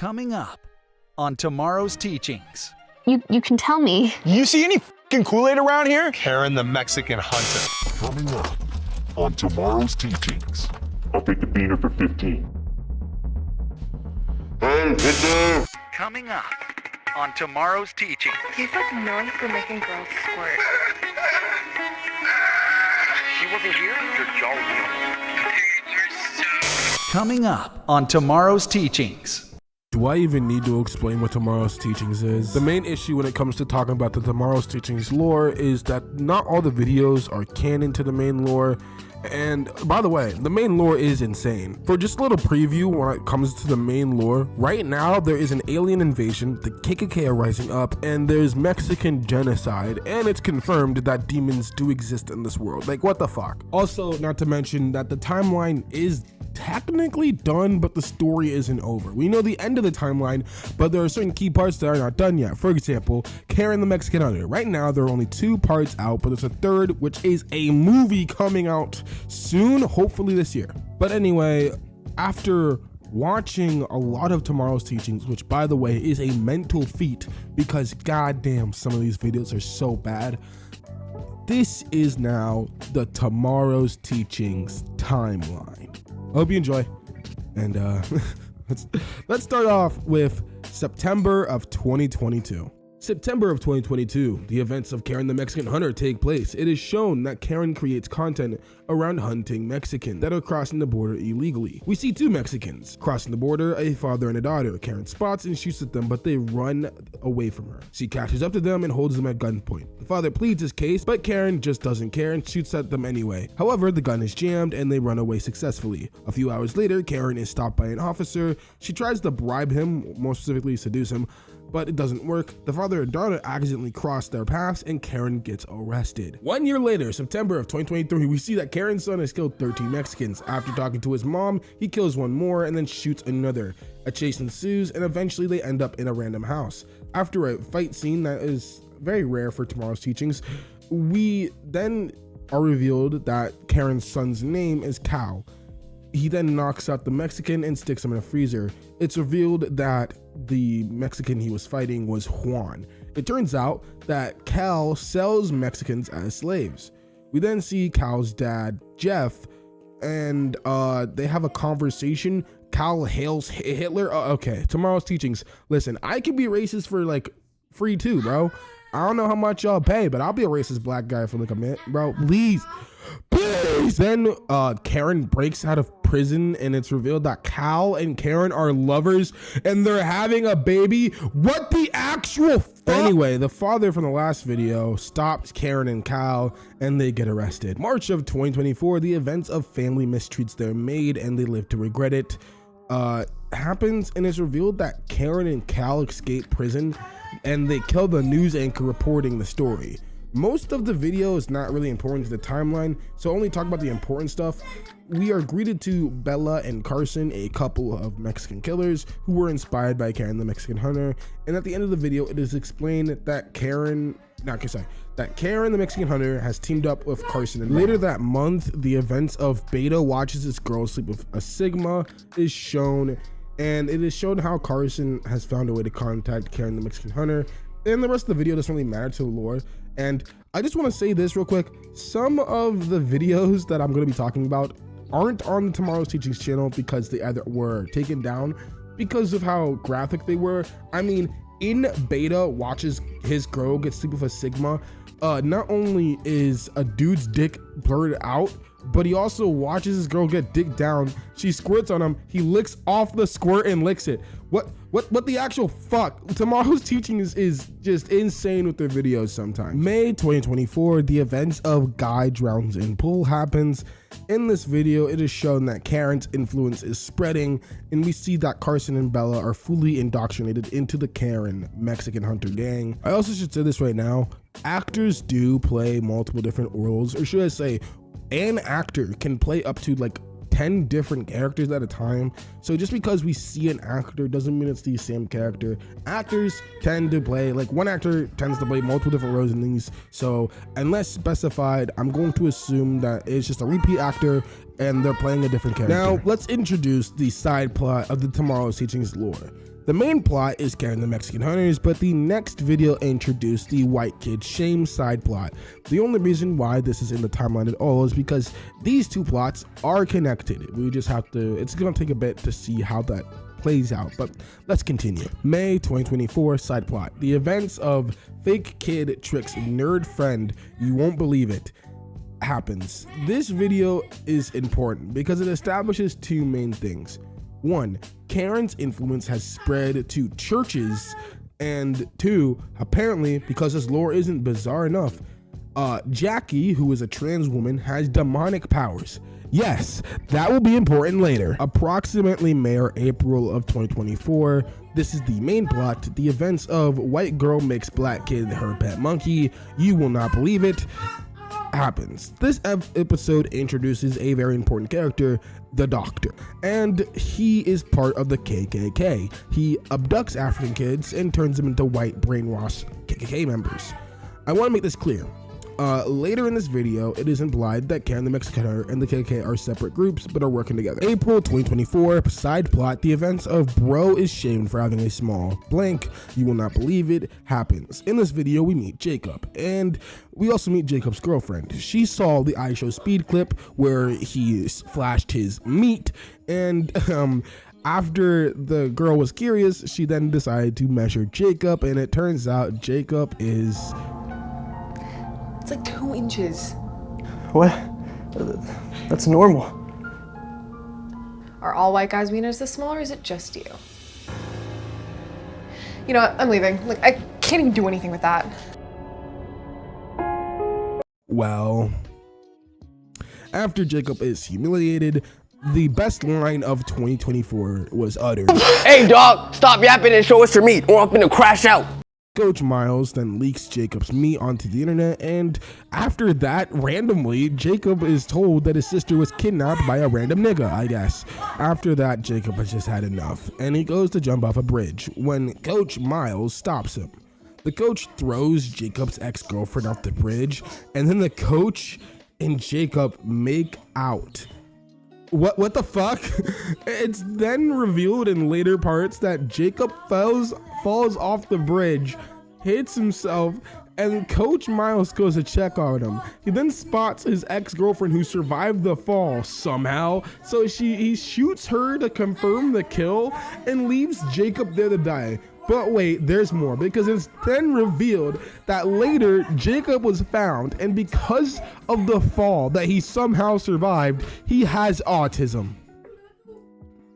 Coming up on tomorrow's teachings. You can tell me. You see any f***ing Kool-Aid around here? Karen the Mexican Hunter. Coming up on tomorrow's teachings. I'll take the beaner for 15. Hey, Victor! Coming up on tomorrow's teachings. He's like known for making girls squirt. She wasn't here? You're jolly. Coming up on tomorrow's teachings. Do I even need to explain what tomorrow's teachings is? The main issue when it comes to talking about the tomorrow's teachings lore is that not all the videos are canon to the main lore. And by the way, the main lore is insane. For just a little preview when it comes to the main lore, right now there is an alien invasion, the KKK are rising up, and there's Mexican genocide, and it's confirmed that demons do exist in this world. Like, what the fuck? Also, not to mention that the timeline is technically done, but the story isn't over. We know the end of the timeline, but there are certain key parts that are not done yet. For example, Karen the Mexican Hunter. Right now, there are only 2 parts out, but there's a 3rd, which is a movie coming out soon, hopefully this year. But anyway, after watching a lot of tomorrow's teachings, which by the way is a mental feat because goddamn some of these videos are so bad, this is now the tomorrow's teachings timeline. I hope you enjoy, and let's start off with September of 2022. September of 2022, the events of Karen the Mexican Hunter take place. It is shown that Karen creates content around hunting Mexicans that are crossing the border illegally. We see 2 Mexicans crossing the border, a father and a daughter. Karen spots and shoots at them, but they run away from her. She catches up to them and holds them at gunpoint. The father pleads his case, but Karen just doesn't care and shoots at them anyway. However, the gun is jammed and they run away successfully. A few hours later, Karen is stopped by an officer. She tries to bribe him, more specifically seduce him, but it doesn't work. The father and daughter accidentally cross their paths and Karen gets arrested. 1 year later, September of 2023, we see that Karen's son has killed 13 Mexicans. After talking to his mom, he kills one more and then shoots another. A chase ensues and eventually they end up in a random house. After a fight scene that is very rare for tomorrow's teachings, we then are revealed that Karen's son's name is Cal. He then knocks out the Mexican and sticks him in a freezer. It's revealed that the Mexican he was fighting was Juan. It turns out that Cal sells Mexicans as slaves. We then see Cal's dad, Jeff, and they have a conversation. Cal hails Hitler. Okay, tomorrow's teachings. Listen, I can be racist for like free too, bro. I don't know how much y'all pay, but I'll be a racist black guy for like a minute, bro. Please. Then Karen breaks out of prison and it's revealed that Cal and Karen are lovers and they're having a baby. What the actual fuck? Anyway, the father from the last video stops Karen and Cal and they get arrested. March of 2024, the events of family mistreats their maid and they live to regret it happens, and it's revealed that Karen and Cal escape prison and they kill the news anchor reporting the story. Most of the video is not really important to the timeline, so only talk about the important stuff. We are greeted to Bella and Carson, a couple of Mexican killers who were inspired by Karen the Mexican Hunter, and at the end of the video it is explained that Karen the Mexican Hunter has teamed up with Carson. And later that month, the events of Beta watches this girl sleep with a Sigma is shown, and it is shown how Carson has found a way to contact Karen the Mexican Hunter, and the rest of the video doesn't really matter to the lore. And I just want to say this real quick. Some of the videos that I'm going to be talking about aren't on the Tomorrow's Teachings channel because they either were taken down because of how graphic they were. I mean, in Beta watches his girl get sleep with a Sigma. Not only is a dude's dick blurred out, but he also watches his girl get dick down. She squirts on him. He licks off the squirt and licks it. What the actual fuck? Tomorrow's teaching is just insane with their videos sometimes. May 2024, the events of Guy Drowns in Pool happens. In this video, it is shown that Karen's influence is spreading, and we see that Carson and Bella are fully indoctrinated into the Karen Mexican Hunter gang. I also should say this right now. Actors do play multiple different roles, or should I say, an actor can play up to like 10 different characters at a time. So just because we see an actor doesn't mean it's the same character. Actors tend to play, like one actor tends to play multiple different roles in these. So unless specified, I'm going to assume that it's just a repeat actor and they're playing a different character. Now, let's introduce the side plot of the Tomorrow's Teachings lore. The main plot is Karen the Mexican Hunters, but the next video introduced the white kid shame side plot. The only reason why this is in the timeline at all is because these two plots are connected. We just have to, it's gonna take a bit to see how that plays out, but let's continue. May 2024 side plot. The events of fake kid tricks nerd friend, you won't believe it, happens. This video is important because it establishes two main things. One, Karen's influence has spread to churches, and two, apparently, because this lore isn't bizarre enough, Jackie, who is a trans woman, has demonic powers. Yes, that will be important later. Approximately May or April of 2024, this is the main plot. The events of white girl makes black kid her pet monkey, you will not believe it, happens. This episode introduces a very important character, the Doctor, and he is part of the KKK. He abducts African kids and turns them into white brainwashed KKK members. I want to make this clear. Later in this video, it is implied that Karen the Mexican Hunter and the KKK are separate groups but are working together. April 2024 side plot. The events of bro is shamed for having a small blank, you will not believe it, happens. In this video, we meet Jacob, and we also meet Jacob's girlfriend. She saw the iShow speed clip where he flashed his meat, and after the girl was curious, she then decided to measure Jacob, and it turns out Jacob is... It's like 2 inches. What? That's normal. Are all white guys' wieners this small, or is it just you? You know what? I'm leaving. Like, I can't even do anything with that. Well, after Jacob is humiliated, the best line of 2024 was uttered. Hey dog, stop yapping and show us your meat, or I'm gonna crash out. Coach Miles then leaks Jacob's meat onto the internet, and after that, randomly, Jacob is told that his sister was kidnapped by a random nigga, I guess. After that, Jacob has just had enough, and he goes to jump off a bridge when Coach Miles stops him. The coach throws Jacob's ex-girlfriend off the bridge, and then the coach and Jacob make out. What the fuck? It's then revealed in later parts that Jacob falls off the bridge, hits himself, and Coach Miles goes to check on him. He then spots his ex-girlfriend who survived the fall somehow, so he shoots her to confirm the kill and leaves Jacob there to die. But wait, there's more, because it's then revealed that later Jacob was found, and because of the fall that he somehow survived, he has autism.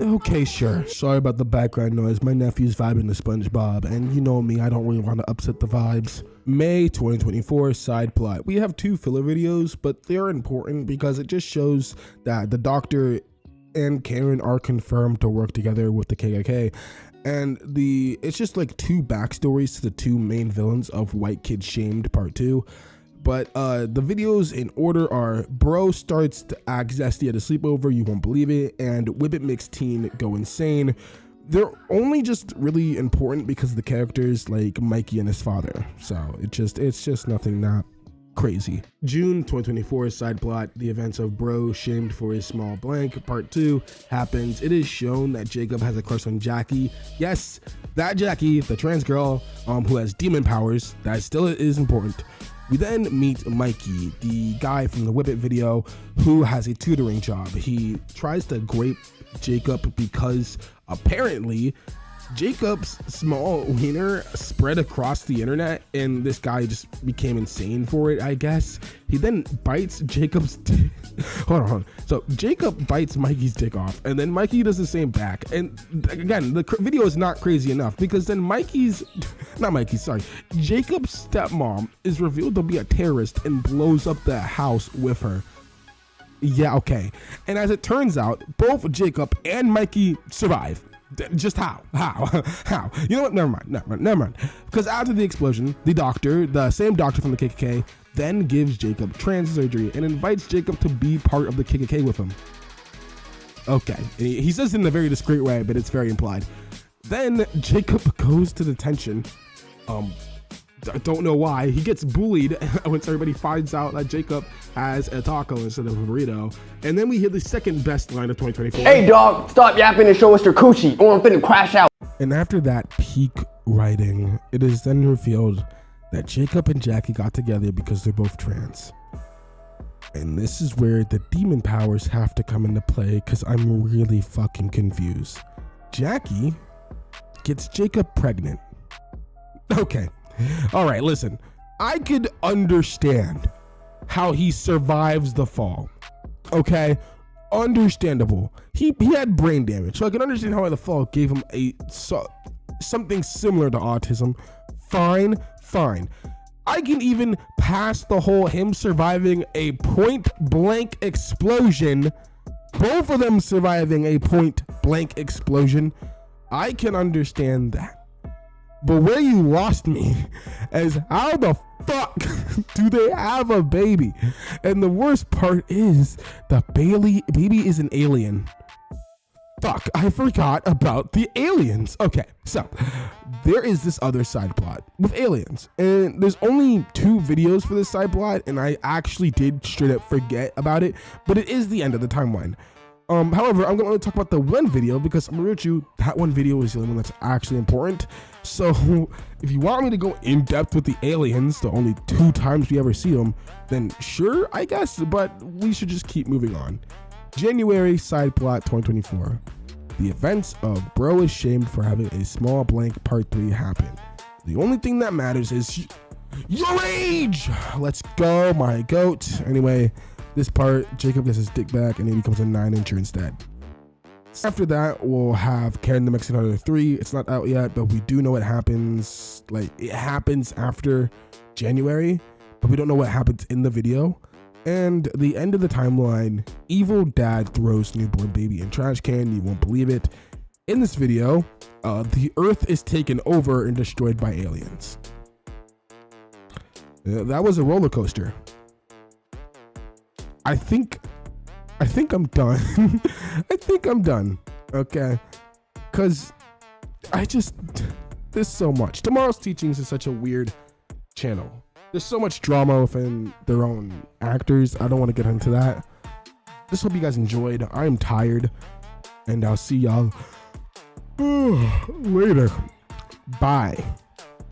Okay, sure. Sorry about the background noise. My nephew's vibing to SpongeBob, and you know me, I don't really want to upset the vibes. May 2024 side plot. We have 2 filler videos, but they're important because it just shows that the Doctor and Karen are confirmed to work together with the KKK. And it's just like 2 backstories to the 2 main villains of White Kid Shamed Part 2. But the videos in order are Bro starts to act zesty at a sleepover, you won't believe it, and Whippet makes teen go insane. They're only just really important because of the characters like Mikey and his father. So it's just nothing that crazy. June 2024 side plot. The events of Bro shamed for his small blank Part 2 happens. It is shown that Jacob has a crush on Jackie. Yes, that Jackie, the trans girl who has demon powers. That still is important. We then meet Mikey, the guy from the Whippet video who has a tutoring job. He tries to grape Jacob because apparently Jacob's small wiener spread across the internet and this guy just became insane for it, I guess. He then bites Jacob's hold on. So Jacob bites Mikey's dick off, and then Mikey does the same back. And again, the video is not crazy enough because then Jacob's stepmom is revealed to be a terrorist and blows up the house with her. Yeah, okay. And as it turns out, both Jacob and Mikey survive. Just how? You know what? Never mind. Because after the explosion, the same doctor from the KKK, then gives Jacob trans surgery and invites Jacob to be part of the KKK with him. Okay. He says it in a very discreet way, but it's very implied. Then Jacob goes to detention, I don't know why. He gets bullied once everybody finds out that Jacob has a taco instead of a burrito. And then we hear the second best line of 2024. Hey dog, stop yapping and show us your coochie or I'm finna crash out. And after that peak writing, it is then revealed that Jacob and Jackie got together because they're both trans. And this is where the demon powers have to come into play because I'm really fucking confused. Jackie gets Jacob pregnant. Okay. All right, listen. I could understand how he survives the fall. Okay? Understandable. He had brain damage. So I can understand how the fall gave him something similar to autism. Fine. I can even pass the whole him surviving a point blank explosion. Both of them surviving a point blank explosion. I can understand that. But where you lost me is how the fuck do they have a baby? And the worst part is the baby is an alien. Fuck, I forgot about the aliens. Okay, so there is this other side plot with aliens. And there's only 2 videos for this side plot, and I actually did straight up forget about it, but it is the end of the timeline. However, I'm going to only talk about the one video because I'm going to you that one video is the only one that's actually important. So if you want me to go in depth with the aliens, the only 2 times we ever see them, then sure, I guess, but we should just keep moving on. January side plot 2024. The events of Bro is shamed for having a small blank part 3 happen. The only thing that matters is your age. Let's go, my goat. Anyway, this part, Jacob gets his dick back and he becomes a 9-incher instead. After that, we'll have Karen the Mexican Hunter 3. It's not out yet, but we do know what happens. Like, it happens after January, but we don't know what happens in the video. And the end of the timeline, evil dad throws newborn baby in trash can. You won't believe it. In this video, the earth is taken over and destroyed by aliens. That was a roller coaster. I think I'm done. I think I'm done. Okay. Cause there's so much. Tomorrow's Teachings is such a weird channel. There's so much drama within their own actors. I don't want to get into that. Just hope you guys enjoyed. I am tired. And I'll see y'all later. Bye.